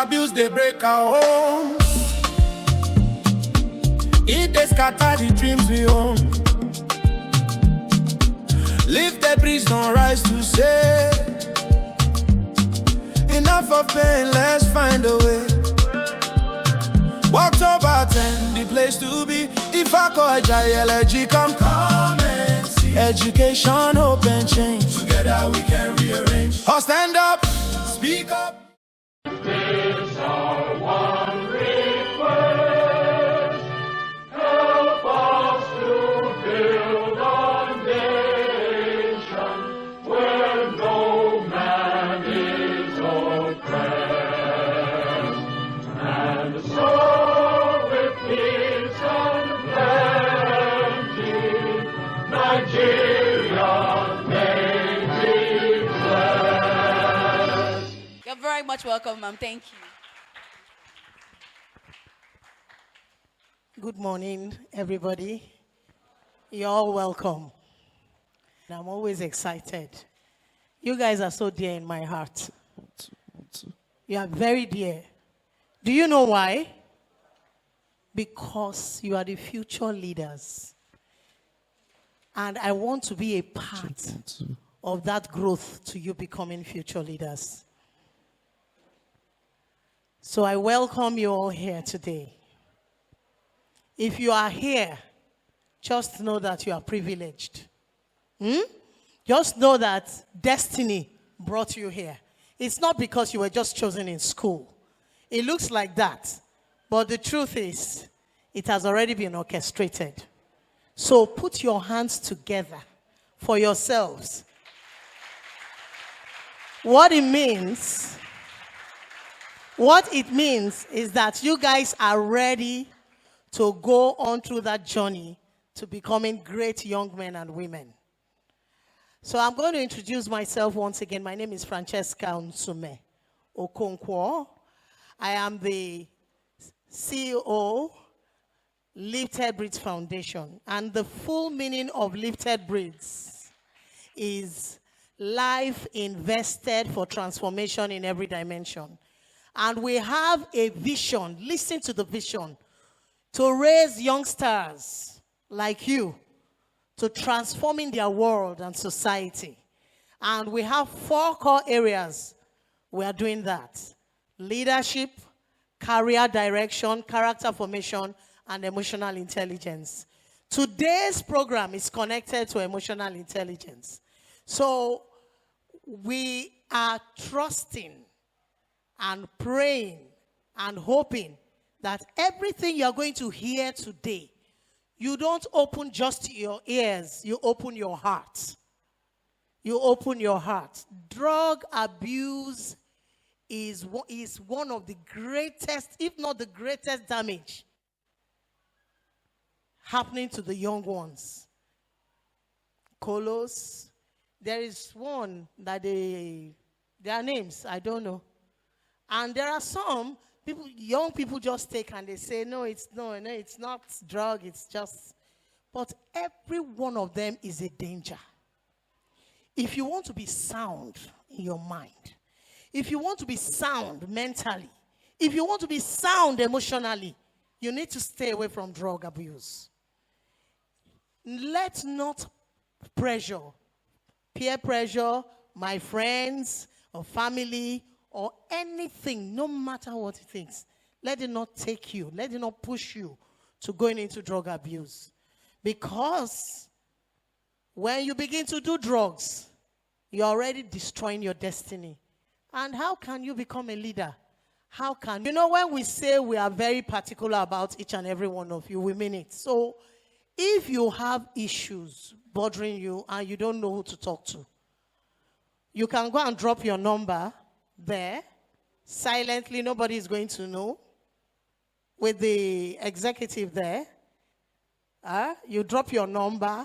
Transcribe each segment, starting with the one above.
abuse, they break our homes. It they scatter the dreams we own. Lifted breeds don't rise to say enough of pain, let's find a way. October 10, the place to be. If I call GILG, come and see. Education, hope and change. Together we can rearrange. Oh, stand up, speak up. It's our one request. Help us to build a nation where no man is oppressed, and so with peace and plenty, Nigeria may be blessed. You're very much welcome, ma'am. Thank you. Good morning, everybody. You're all welcome. I'm always excited. You guys are so dear in my heart. You are very dear. Do you know why? Because you are the future leaders. And I want to be a part of that growth to you becoming future leaders. So I welcome you all here today. If you are here, just know that you are privileged. Just know that destiny brought you here. It's not because you were just chosen in school. It looks like that. But the truth is, it has already been orchestrated. So put your hands together for yourselves. What it means is that you guys are ready to go on through that journey to becoming great young men and women. So I'm going to introduce myself once again. My name is Francesca Nsume Okonkwo. I am the CEO, Lifted Breeds Foundation. And the full meaning of Lifted Breeds is life invested for transformation in every dimension. And we have a vision, listen to the vision, to raise youngsters like you to transforming their world and society. And we have 4 core areas we are doing that: leadership, career direction, character formation, and emotional intelligence. Today's program is connected to emotional intelligence. So we are trusting and praying and hoping that everything you're going to hear today, you don't open just your ears, you open your heart. You open your heart. Drug abuse is one of the greatest, if not the greatest damage happening to the young ones. Colos, there is one that their names, I don't know. And there are some people, young people just take and they say, no, it's not drug, it's just. But every one of them is a danger. If you want to be sound in your mind, if you want to be sound mentally, if you want to be sound emotionally, you need to stay away from drug abuse. Let not pressure, peer pressure, my friends or family or anything, no matter what it is, let it not take you, let it not push you to going into drug abuse. Because when you begin to do drugs, you're already destroying your destiny. And how can you become a leader? How can, you know, when we say we are very particular about each and every one of you, we mean it. So if you have issues bothering you and you don't know who to talk to, you can go and drop your number there, silently, nobody is going to know, with the executive there. You drop your number,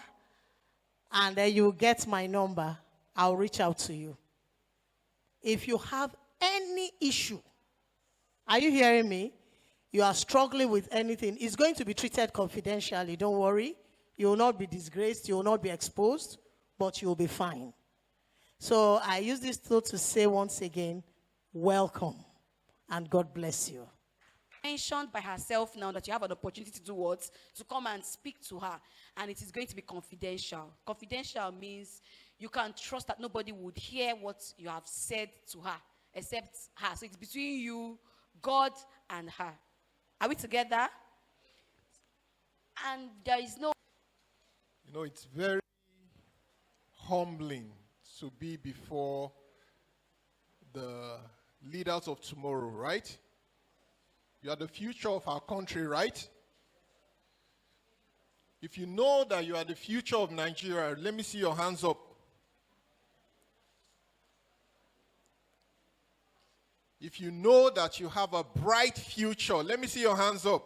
and then you get my number. I'll reach out to you. If you have any issue, are you hearing me? You are struggling with anything, it's going to be treated confidentially, don't worry. You will not be disgraced, you will not be exposed, but you will be fine. So I use this tool to say once again, welcome. and God bless you. Mentioned by herself now that you have an opportunity to do what? To come and speak to her. And it is going to be confidential. Confidential means you can trust that nobody would hear what you have said to her except her. So it's between you, God, and her. Are we together? And there is no... You know, it's very humbling to be before the leaders of tomorrow, right? You are the future of our country, right? If you know that you are the future of Nigeria, let me see your hands up. If you know that you have a bright future, let me see your hands up.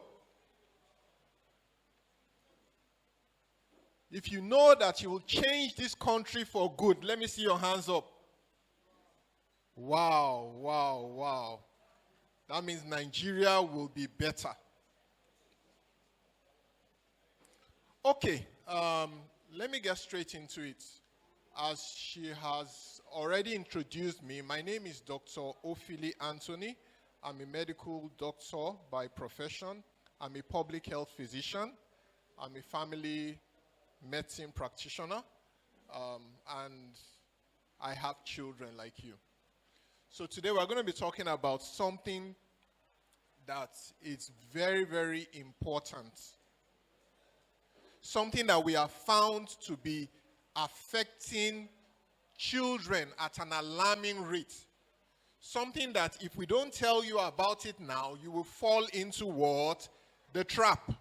If you know that you will change this country for good, let me see your hands up. Wow, wow, wow. That means Nigeria will be better. Okay, let me get straight into it. As she has already introduced me, my name is Dr. Ofili Anthony. I'm a medical doctor by profession. I'm a public health physician. I'm a family medicine practitioner. And I have children like you. So today we're going to be talking about something that is very, very important. Something that we have found to be affecting children at an alarming rate. Something that if we don't tell you about it now, you will fall into what? The trap.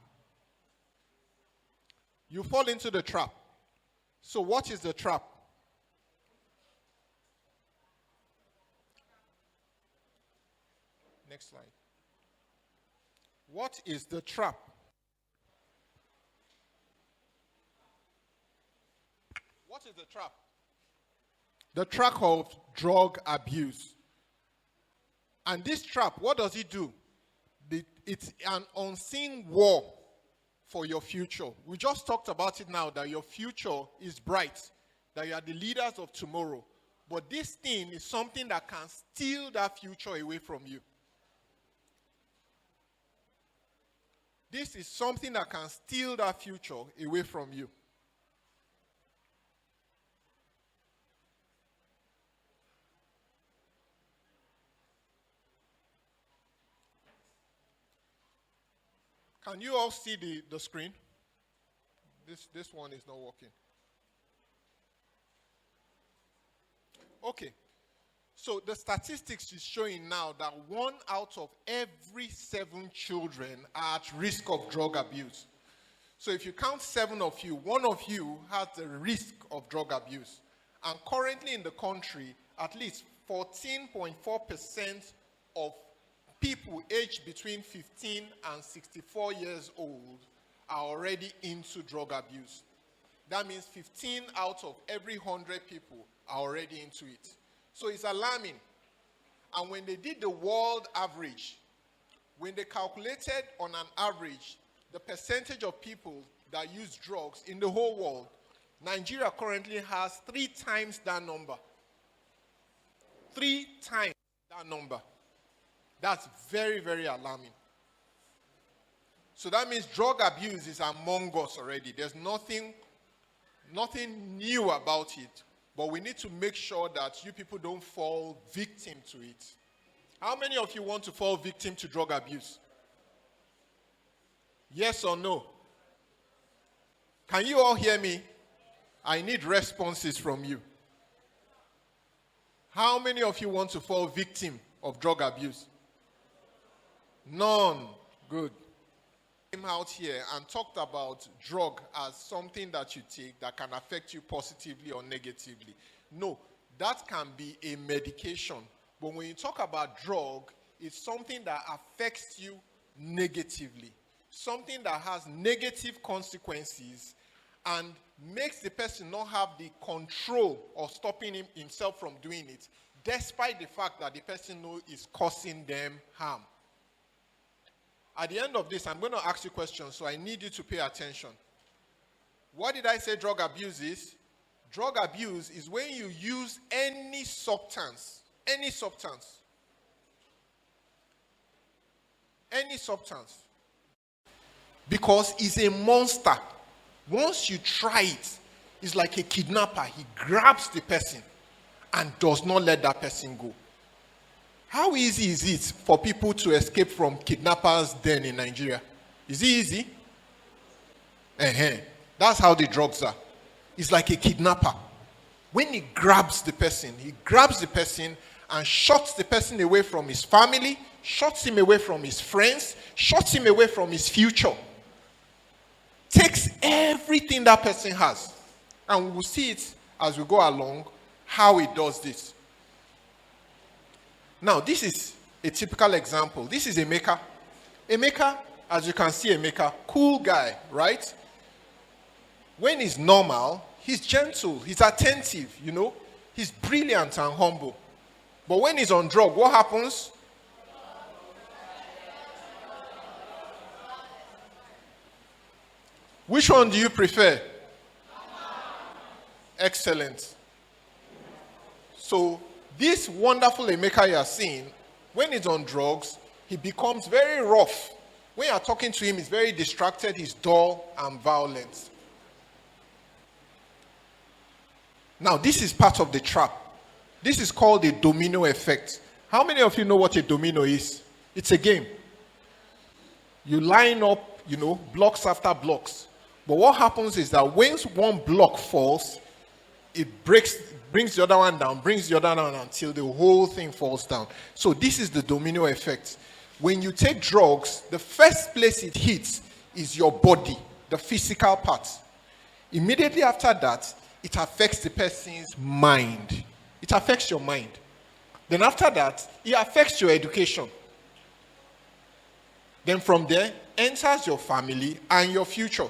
You fall into the trap. So what is the trap? Next slide. What is the trap? What is the trap? The trap of drug abuse. And this trap, what does it do? It's an unseen war for your future. We just talked about it now, that your future is bright, that you are the leaders of tomorrow. But this thing is something that can steal that future away from you. This is something that can steal that future away from you. Can you all see the screen? This one is not working. Okay. So the statistics is showing now that 1 out of every 7 children are at risk of drug abuse. So if you count 7 of you, 1 of you has the risk of drug abuse. And currently in the country, at least 14.4% of people aged between 15 and 64 years old are already into drug abuse. That means 15 out of every 100 people are already into it. So it's alarming. And when they did the world average, when they calculated on an average the percentage of people that use drugs in the whole world, Nigeria currently has 3 times that number. 3 times that number. That's very, very alarming. So that means drug abuse is among us already. There's nothing new about it. But we need to make sure that you people don't fall victim to it. How many of you want to fall victim to drug abuse? Yes or no? Can you all hear me? I need responses from you. How many of you want to fall victim of drug abuse? None. Good. Came out here and talked about drug as something that you take that can affect you positively or negatively. No, that can be a medication. But when you talk about drug, it's something that affects you negatively. Something that has negative consequences and makes the person not have the control of stopping himself from doing it, despite the fact that the person knows it's causing them harm. At the end of this, I'm going to ask you questions, so I need you to pay attention. What did I say drug abuse is? Drug abuse is when you use any substance, Any substance. Because it's a monster. Once you try it, it's like a kidnapper. He grabs the person and does not let that person go. How easy is it for people to escape from kidnappers' den in Nigeria? Is it easy? That's how the drugs are. It's like a kidnapper. When he grabs the person and shuts the person away from his family, shuts him away from his friends, shuts him away from his future. Takes everything that person has. And we will see it as we go along, how it does this. Now, this is a typical example. This is Emeka. Emeka, as you can see, Emeka, cool guy, right? When he's normal, he's gentle, he's attentive, you know. He's brilliant and humble. But when he's on drug, what happens? Which one do you prefer? Excellent. So, this wonderful Emeka you are seeing, when he's on drugs, he becomes very rough. When you are talking to him, he's very distracted, he's dull and violent. Now, this is part of the trap. This is called the domino effect. How many of you know what a domino is? It's a game. You line up, blocks after blocks. But what happens is that once one block falls, it brings the other one down, brings the other down until the whole thing falls down. So this is the domino effect. When you take drugs, the first place it hits is your body, the physical part. Immediately after that, it affects the person's mind. It affects your mind. Then after that, it affects your education. Then from there, enters your family and your future.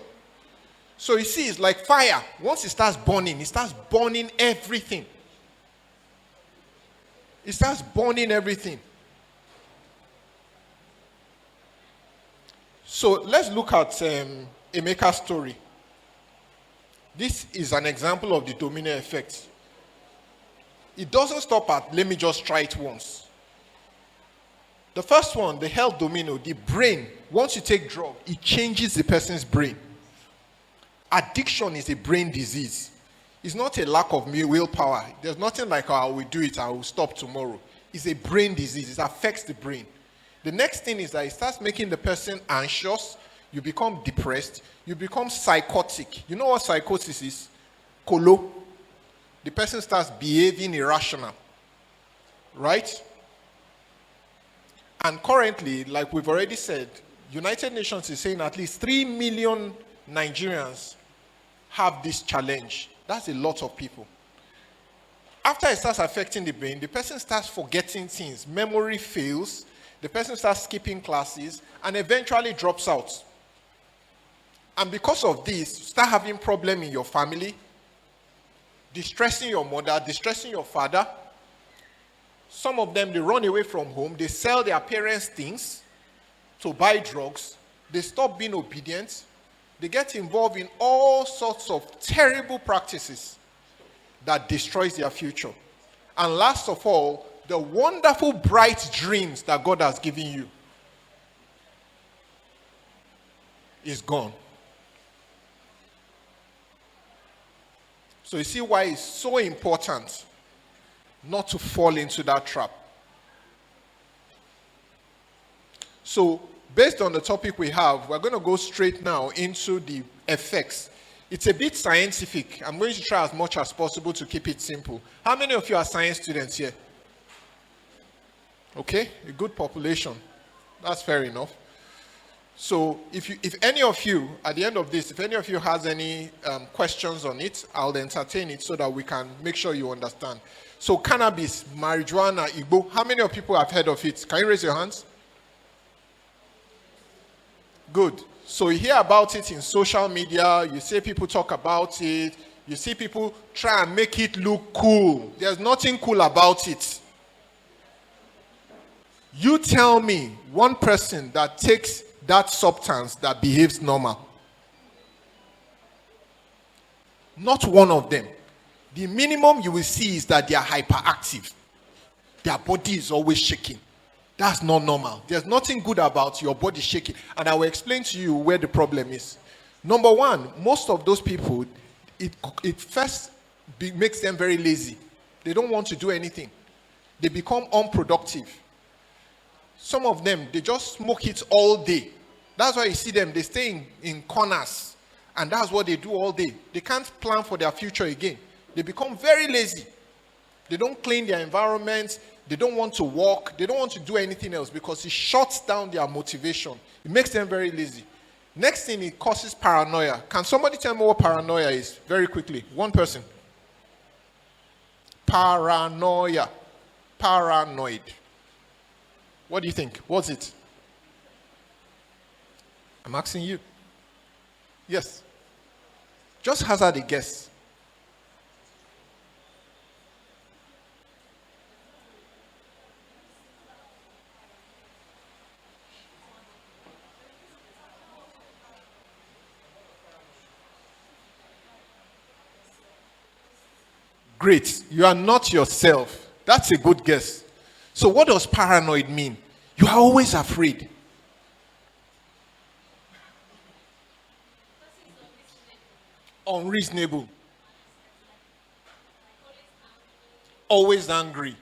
So you see, it's like fire. Once it starts burning everything. It starts burning everything. So let's look at Emeka's story. This is an example of the domino effect. It doesn't stop at, let me just try it once. The first one, the health domino, the brain, once you take drug, it changes the person's brain. Addiction is a brain disease. It's not a lack of willpower. There's nothing like, I will do it, I will stop tomorrow. It's a brain disease. It affects the brain. The next thing is that it starts making the person anxious. You become depressed. You become psychotic. You know what psychosis is? Kolo. The person starts behaving irrational. Right? And currently, like we've already said, United Nations is saying at least 3 million Nigerians have this challenge. That's a lot of people. After it starts affecting the brain, the person starts forgetting things. Memory fails. The person starts skipping classes and eventually drops out. And because of this, you start having problems in your family, distressing your mother, distressing your father. Some of them, they run away from home. They sell their parents' things to buy drugs. They stop being obedient. They get involved in all sorts of terrible practices that destroys their future. And last of all, the wonderful bright dreams that God has given you is gone. So you see why it's so important not to fall into that trap. So, based on the topic we have, we're going to go straight now into the effects. It's a bit scientific. I'm going to try as much as possible to keep it simple. How many of you are science students here? Okay, a good population. That's fair enough. So, if any of you, at the end of this, if any of you has any questions on it, I'll entertain it so that we can make sure you understand. So, cannabis, marijuana, Igbo, how many of people have heard of it? Can you raise your hands? Good. So you hear about it in social media, you see people talk about it, you see people try and make it look cool. There's nothing cool about it. You tell me one person that takes that substance that behaves normal. Not one of them. The minimum you will see is that they are hyperactive. Their body is always shaking. That's not normal. There's nothing good about your body shaking. And I will explain to you where the problem is. Number one, most of those people, it first makes them very lazy. They don't want to do anything. They become unproductive. Some of them, they just smoke it all day. That's why you see them, they stay in corners. And that's what they do all day. They can't plan for their future again. They become very lazy. They don't clean their environment. They don't want to walk. They don't want to do anything else because it shuts down their motivation. It makes them very lazy. Next thing, it causes paranoia. Can somebody tell me what paranoia is? Very quickly. One person. Paranoia. Paranoid. What do you think? What's it? I'm asking you. Yes. Just hazard a guess. Great. You are not yourself. That's a good guess. So what does paranoid mean? You are always afraid. Unreasonable. Always angry.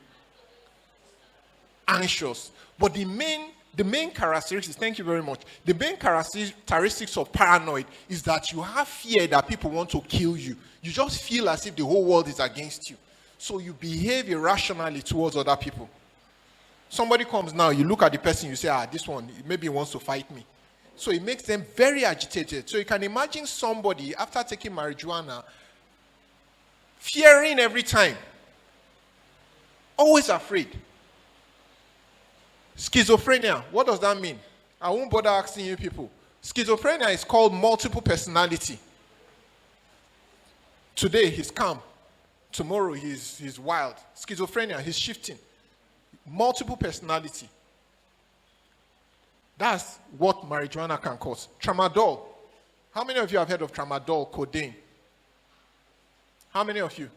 Anxious. But the main characteristics, thank you very much. The main characteristics of paranoid is that you have fear that people want to kill you. You just feel as if the whole world is against you. So you behave irrationally towards other people. Somebody comes now, you look at the person, you say, this one, maybe he wants to fight me. So it makes them very agitated. So you can imagine somebody, after taking marijuana, fearing every time. Always afraid. Schizophrenia, what does that mean? I won't bother asking you people. Schizophrenia is called multiple personality. Today, he's calm. Tomorrow, he's wild. Schizophrenia, he's shifting. Multiple personality. That's what marijuana can cause. Tramadol. How many of you have heard of tramadol, codeine? How many of you?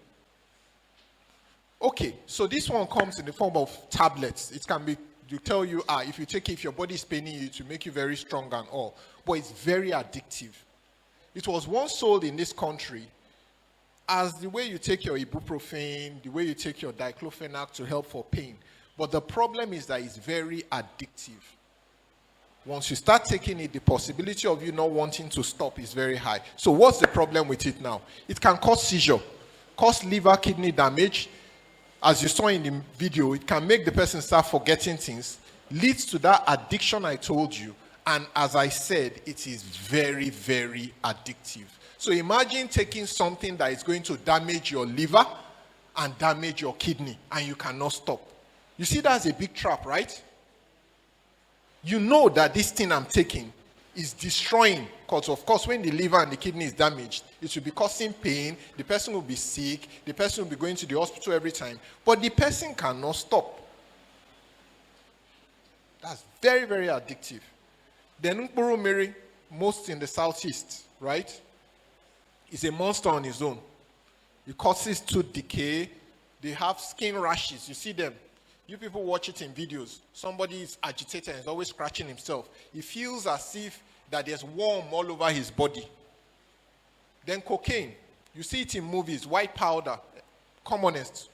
Okay, so this one comes in the form of tablets. It can be, you tell you, if you take it, if your body is paining you, to make you very strong and all. But it's very addictive. It was once sold in this country as the way you take your ibuprofen, the way you take your diclofenac to help for pain. But the problem is that it's very addictive. Once you start taking it, the possibility of you not wanting to stop is very high. So what's the problem with it now? It can cause seizure, cause liver, kidney damage. As you saw in the video, it can make the person start forgetting things, leads to that addiction I told you. And as I said, it is very, very addictive. So imagine taking something that is going to damage your liver and damage your kidney, and you cannot stop. You see, that's a big trap, right? You know that this thing I'm taking is destroying, because of course when the liver and the kidney is damaged, it will be causing pain, the person will be sick, the person will be going to the hospital every time, but the person cannot stop. That's very, very addictive. Then Mkpuru most in the southeast, right, is a monster on his own. It causes tooth decay. They have skin rashes. You see them. You people watch it in videos. Somebody is agitated and is always scratching himself. He feels as if that there's worm all over his body. Then cocaine. You see it in movies. White powder. Commonest.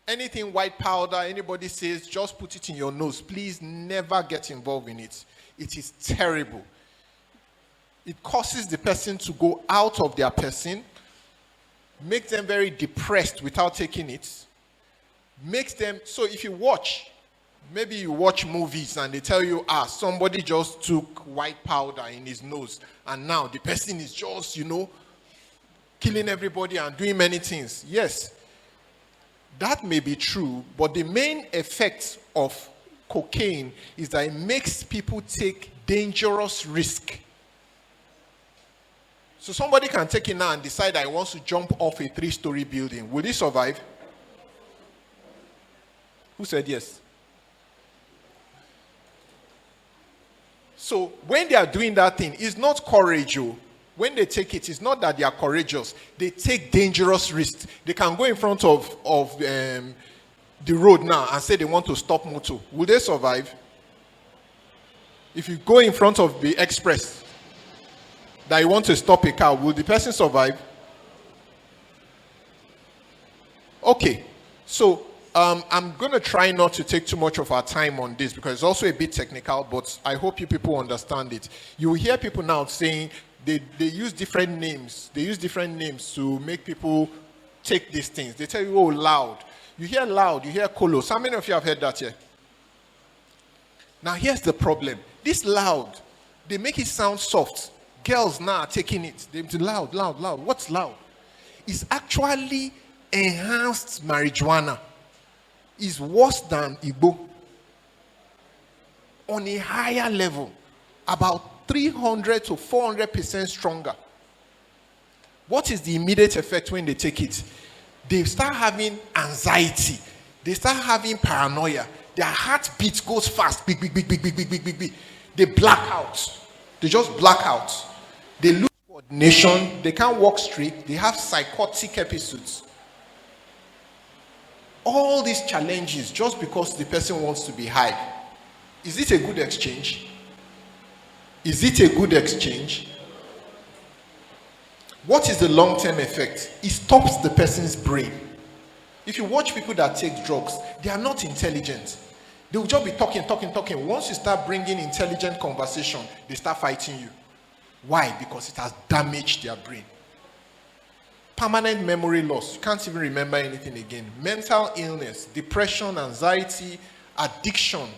Anything white powder, anybody says, just put it in your nose. Please never get involved in it. It is terrible. It causes the person to go out of their person, makes them very depressed without taking it, makes them, so if you watch, maybe you watch movies and they tell you, somebody just took white powder in his nose and now the person is just, killing everybody and doing many things. Yes, that may be true, but the main effect of cocaine is that it makes people take dangerous risk. So somebody can take it now and decide that he wants to jump off a 3-story building. Will he survive? Who said yes? So when they are doing that thing, it's not courage. When they take it, it's not that they are courageous. They take dangerous risks. They can go in front of the road now and say they want to stop motor. Will they survive? If you go in front of the express that you want to stop a car, will the person survive? Okay, so I'm going to try not to take too much of our time on this because it's also a bit technical, but I hope you people understand it. You will hear people now saying they use different names. They use different names to make people take these things. They tell you, oh, loud. You hear loud, you hear colos. How many of you have heard that here? Now, here's the problem. This loud, they make it sound soft. Girls now are taking it. They're loud, loud, loud. What's loud? It's actually enhanced marijuana. Is worse than Igbo on a higher level, about 300 to 400% stronger. What is the immediate effect when they take it? They start having anxiety. They start having paranoia. Their heartbeat goes fast. Big, big, big, big, big, big, big, big, big. They black out. They just black out. They lose coordination. They can't walk straight. They have psychotic episodes. All these challenges just because the person wants to be high. Is it a good exchange? Is it a good exchange? What is the long-term effect? It stops the person's brain. If you watch people that take drugs, they are not intelligent. They will just be talking. Once you start bringing intelligent conversation, they start fighting you. Why? Because it has damaged their brain. Permanent memory loss. You can't even remember anything again. Mental illness, depression, anxiety, addiction,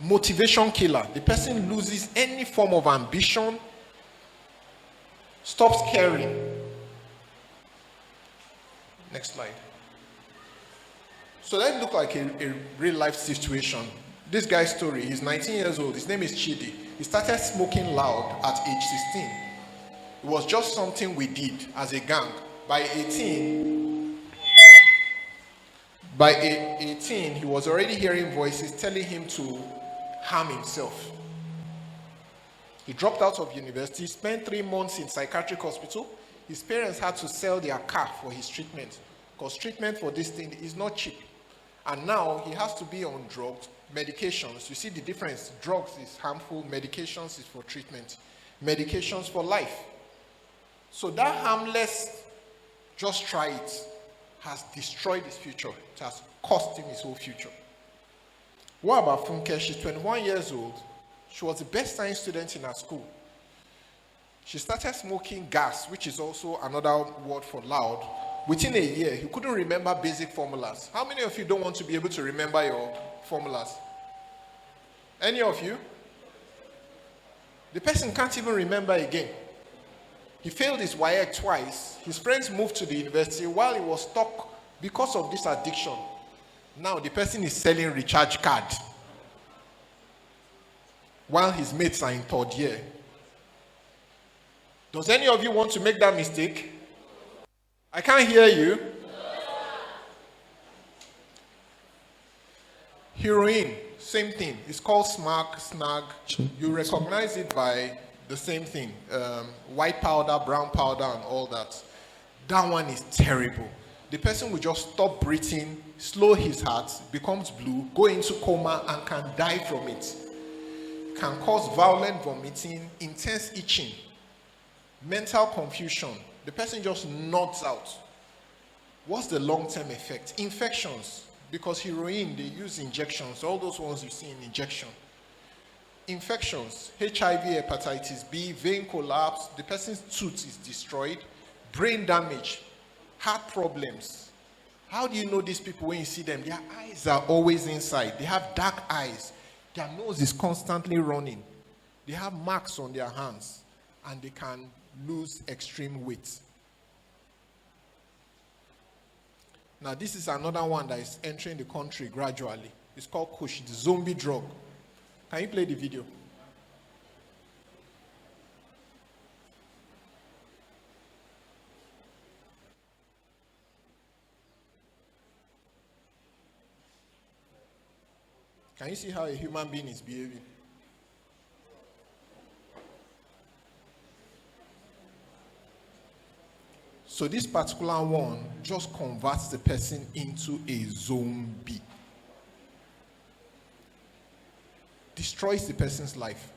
Motivation killer. The person loses any form of ambition, stops caring. Next slide. So let's look like a real life situation. This guy's story, he's 19 years old. His name is Chidi. He started smoking loud at age 16. It was just something we did as a gang. By 18, he was already hearing voices telling him to harm himself. He dropped out of university, spent 3 months in psychiatric hospital. His parents had to sell their car for his treatment because treatment for this thing is not cheap. And now he has to be on drugs, medications. You see the difference. Drugs is harmful, medications is for treatment. Medications for life. So that harmless, just try it, has destroyed his future. It has cost him his whole future. What about Funke? She's 21 years old. She was the best science student in her school. She started smoking gas, which is also another word for loud. Within a year, he couldn't remember basic formulas. How many of you don't want to be able to remember your formulas? Any of you? The person can't even remember again. He failed his WAEC twice. His friends moved to the university while he was stuck because of this addiction. Now the person is selling recharge card while his mates are in 3rd year. Does any of you want to make that mistake? I can't hear you. Heroin, same thing. It's called snag. You recognize it by the same thing. White powder, brown powder, and all that. That one is terrible. The person will just stop breathing, slow his heart, becomes blue, go into coma, and can die from it. Can cause violent vomiting, intense itching, mental confusion. The person just nods out. What's the long-term effect? Infections. Because heroin, they use injections. All those ones you see in injection. Infections. HIV, hepatitis B, vein collapse. The person's tooth is destroyed. Brain damage. Heart problems. How do you know these people when you see them? Their eyes are always inside. They have dark eyes. Their nose is constantly running. They have marks on their hands. And they can lose extreme weight. Now, this is another one that is entering the country gradually. It's called Kush, the zombie drug. Can you play the video? Can you see how a human being is behaving? So this particular one just converts the person into a zombie. destroys the person's life.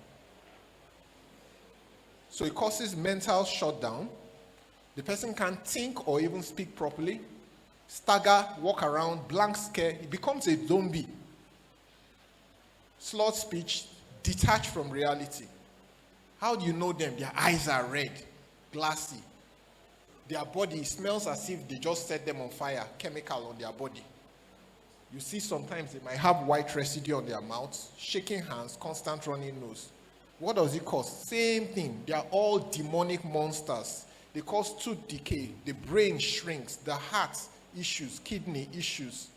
So it causes mental shutdown. The person can't think or even speak properly. Stagger, walk around, blank stare. It becomes a zombie. Slurred speech, detached from reality. How do you know them? Their eyes are red, glassy. Their body smells as if they just set them on fire, chemical on their body. You see sometimes they might have white residue on their mouths, shaking hands, constant running nose. What does it cause? Same thing. They are all demonic monsters. They cause tooth decay. The brain shrinks. The heart issues, kidney issues.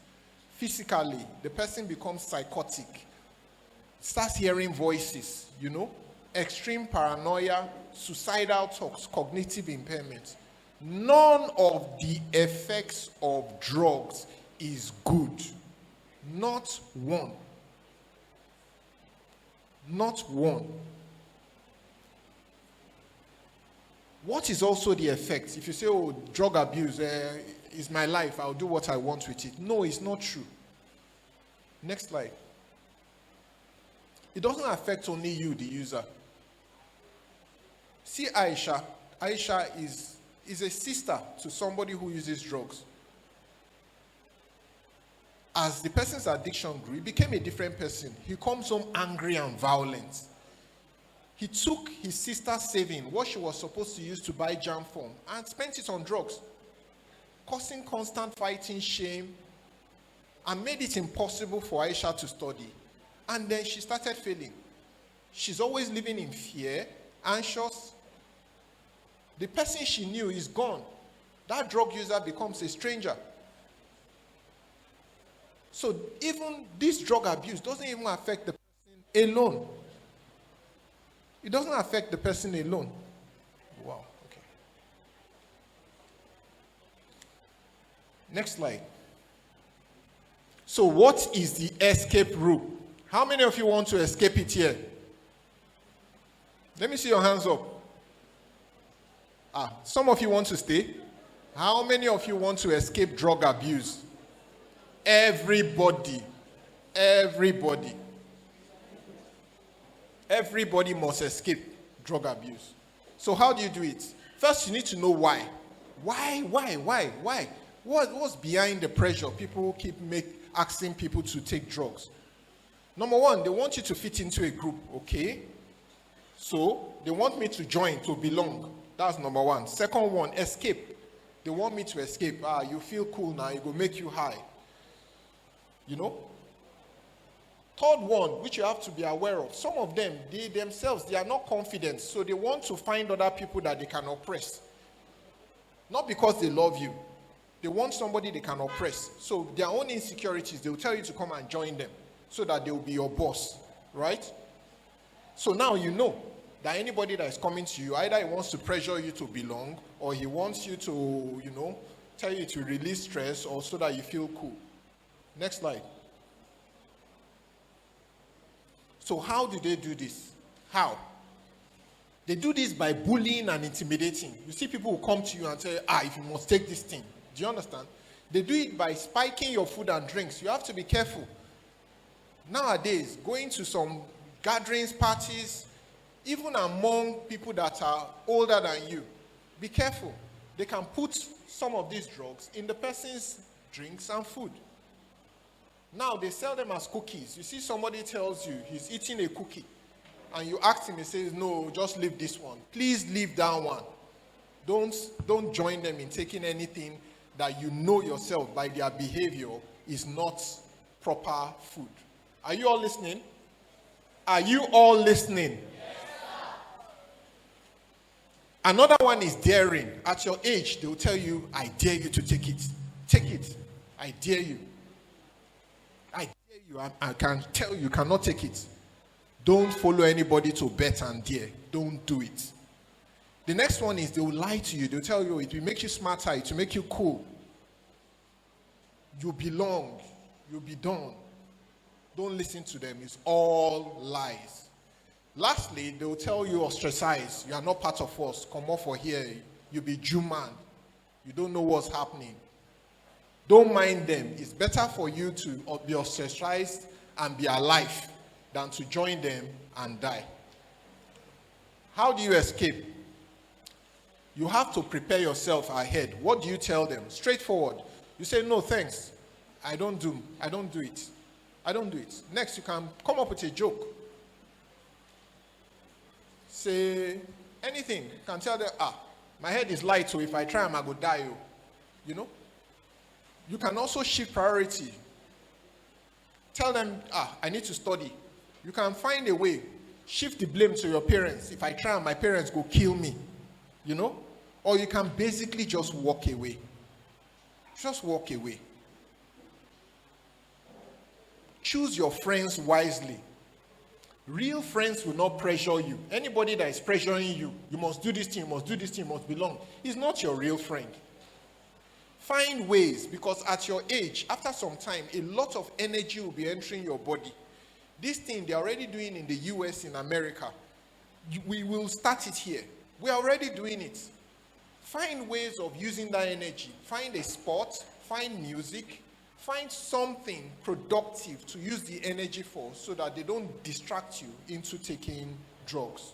Physically, the person becomes psychotic. Starts hearing voices, extreme paranoia, suicidal thoughts, cognitive impairment. None of the effects of drugs is good. Not one. Not one. What is also the effect? If you say, oh, drug abuse is my life, I'll do what I want with it. No, it's not true. Next slide. It doesn't affect only you, the user. See Aisha. Aisha is a sister to somebody who uses drugs. As the person's addiction grew, he became a different person. He comes home angry and violent. He took his sister's saving, what she was supposed to use to buy jam form, and spent it on drugs, causing constant fighting, shame, and made it impossible for Aisha to study. And then she started failing. She's always living in fear, anxious. The person she knew is gone. That drug user becomes a stranger. So even this drug abuse doesn't even affect the person alone. It doesn't affect the person alone. Wow, okay. Next slide. So what is the escape route? How many of you want to escape it here? Let me see your hands up. Some of you want to stay. How many of you want to escape drug abuse? Everybody. Everybody. Everybody must escape drug abuse. So how do you do it? First, you need to know why. Why? What's behind the pressure? People keep asking people to take drugs. Number one, they want you to fit into a group, okay? So they want me to join, to belong. That's number one. Second one, escape. They want me to escape. You feel cool now, it will make you high. Third one, which you have to be aware of, some of them, they themselves, they are not confident, so they want to find other people that they can oppress. Not because they love you. They want somebody they can oppress. So their own insecurities, they will tell you to come and join them so that they will be your boss, right? So now you know that anybody that is coming to you, either he wants to pressure you to belong, or he wants you to, tell you to release stress, or so that you feel cool. Next slide. So how do they do this? How? They do this by bullying and intimidating. You see people who come to you and say, if you must take this thing. Do you understand? They do it by spiking your food and drinks. You have to be careful. Nowadays, going to some gatherings, parties, even among people that are older than you, be careful. They can put some of these drugs in the person's drinks and food. Now they sell them as cookies. You see somebody tells you he's eating a cookie, and you ask him, he says, no, just leave this one. Please leave that one. Don't join them in taking anything that you know yourself by their behavior is not proper food. Are you all listening? Are you all listening? Yes, sir. Another one is daring. At your age, they will tell you, I dare you to take it. Take it. I dare you. I dare you. I can tell you cannot take it. Don't follow anybody to bet and dare. Don't do it. The next one is they will lie to you. They'll tell you it will make you smarter. It will make you cool. You belong. You'll be done. Don't listen to them. It's all lies. Lastly, they will tell you ostracize. You are not part of us. Come off for here. You'll be Jew-man. You don't know what's happening. Don't mind them. It's better for you to be ostracized and be alive than to join them and die. How do you escape? You have to prepare yourself ahead. What do you tell them? Straightforward. You say, no, thanks. I don't do it. I don't do it. Next, you can come up with a joke. Say anything. You can tell them, my head is light, so if I try, I'm going to die. You know? You can also shift priority. Tell them, I need to study. You can find a way. Shift the blame to your parents. If I try, my parents go kill me. You know? Or you can basically just walk away. Just walk away. Choose your friends wisely. Real friends will not pressure you. Anybody that is pressuring you, you must do this thing, you must do this thing, you must belong, is not your real friend. Find ways, because at your age, after some time, a lot of energy will be entering your body. This thing they're already doing in the US, in America. We will start it here. We're already doing it. Find ways of using that energy. Find a sport, find music, find something productive to use the energy for so that they don't distract you into taking drugs.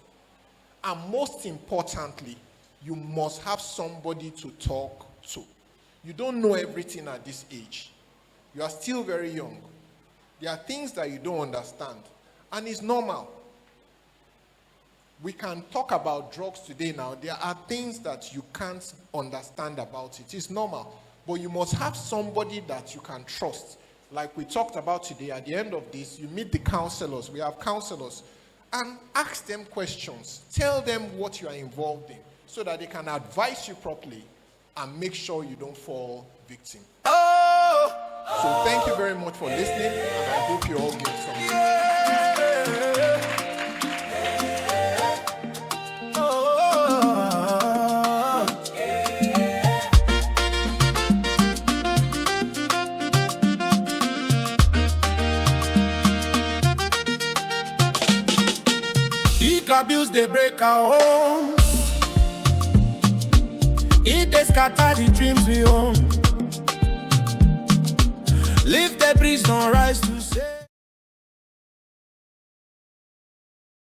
And most importantly, you must have somebody to talk to. You don't know everything at this age. You are still very young. There are things that you don't understand, and it's normal. We can talk about drugs today now. There are things that you can't understand about it. It's normal. But you must have somebody that you can trust. Like we talked about today, at the end of this, you meet the counselors. We have counselors. And ask them questions. Tell them what you are involved in so that they can advise you properly and make sure you don't fall victim. So thank you very much for listening, and I hope you all get something. Abuse, they break our homes. They scatter the dreams we own. Lifted breeds don't rise to